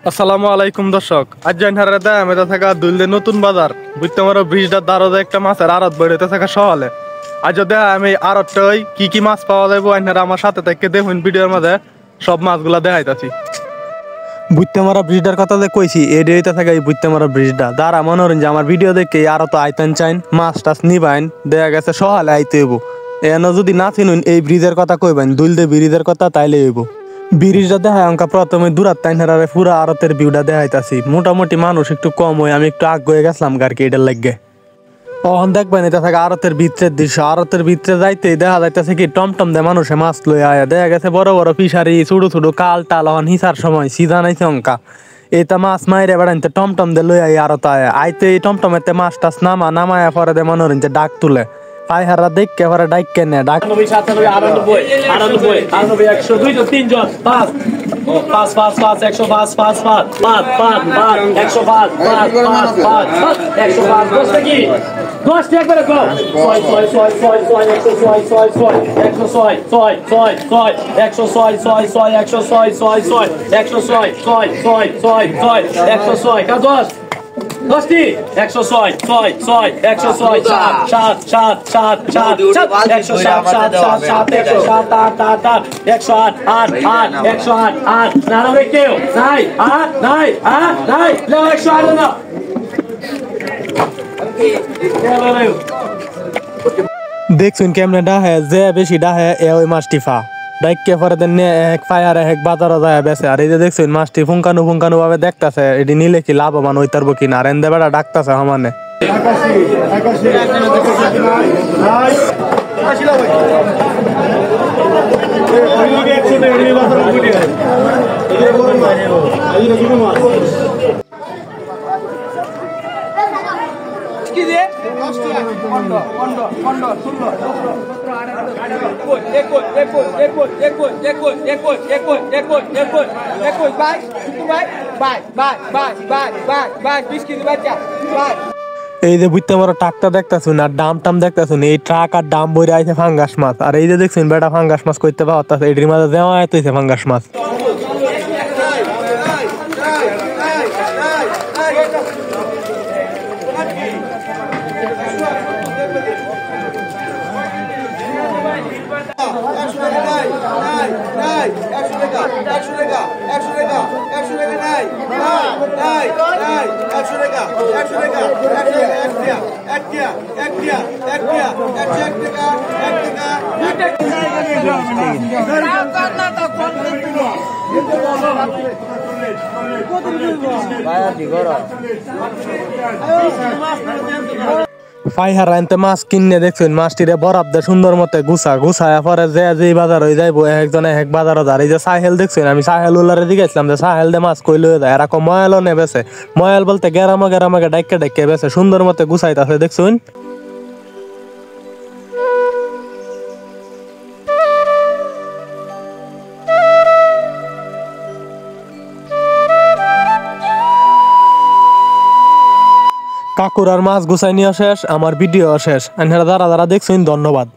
আসসালামু আলাইকুম দর্শক, আজ জানহারে দেয় আমি থাকা দুলদে নতুন বাজার বুঝতে আমার ব্রিজটার দ্বারা একটা মাছের আড়ত বেড়েতে থাকা সহলে আজ দেয় আমি আড়তটাই কি মাছ পাওয়া যাবো আইনারা আমার সাথে থেকে দেখুন ভিডিওর মধ্যে সব মাছগুলা দেখাইতাছি। বুঝতে মারা ব্রিজটার কথা যে কইছি এডিতে থাকা এই বুঝতে মারা ব্রিজটা দ্বারা মনোরঞ্জন আমার ভিডিও দেখে আরো তো আইতেন চাইন মাছ টাছ নিবাইন দেখা গেছে সহলে আইতে হইব এনে যদি না চিনুন এই ব্রিজের কথা কইবেন দুলদে ব্রিজের কথা তাইলে হইব। ব্রিজটা দেখায় অঙ্কা প্রথমে দূরাত তাইনারে পুরা আরতের ভিউটা দেখাইতাছি মোটামুটি মানুষ একটু কম হয় আমি একটু আগ হয়ে গেছিলাম গাড়ি এটার লাগে অহন দেখবেন এটা থাকে আরতের ভিতরের দৃশ্য আরতের ভিতরে যাইতেই দেখা যাইতেছে কি টমটম দিয়ে মানুষে মাছ লই আয়া দেখা গেছে বড় বড় ফিশারি ছোট ছোট কাল টাল হন হিসার সময় সিজা নাইছে অঙ্কা এটা মাছ মাইরে বেড়াইতে টমটম দিয়ে লই আই আরত আয় আইতে এই টমটমেতে মাছ টাছ নামায়া পরে দে মনোরঞ্জন ডাক তুলে পায়হারা দেখ কেবারে ডাক কেনে ডাক 97 Gosti 106 দেখছুন কেমনে ডাহে যে বেশি ডাহে এ ওই মাছটি ফা ডাইকে পরে দেন এক ফায়ার এক বাজারও যায় বেছে আর এই যে দেখছুন মাছটি ফুঙ্কানু ভাবে দেখতাছে এটি নিলে কি লাভবান হইতারবো কিনা আর এন্দে বেড়া ডাকতাছে সমানে এই যে বুঝতে আমার ট্রাকটা দেখতেছুন আর ডাম টাম দেখতেছুন এই ট্রাক আর ডাম বইরে আইছে ফাঙ্গাস মাছ আর এই যে দেখছুন বেটা ফাঙ্গাস মাছ করতে পারতাছে এটির মাঝে দেওয়া আইতেছে ফাঙ্গাস মাছ পাইহার আনতে মাছ কিনে দেখছেন মাছটিরে বরাব দে সুন্দর মতে গুছায়া পরে যে বাজার হয়ে যাইবো একজনে এক বাজারও ধরে এই যে সাহেল দেখছেন আমি সাহেল উল্লারে দিকেছিলাম যে সাহেল দে মাছ কই লয়ে যায় এরকম ময়ালও নে বেছে ময়াল বলতে গেরামে ডাইকে বেছে সুন্দর মতে গুছাইতাছে দেখছুন। কাকুর আর মাছ গুছাই নিয়ে শেষ আমার ভিডিও শেষ আপনারা যারা দেখছেন ধন্যবাদ।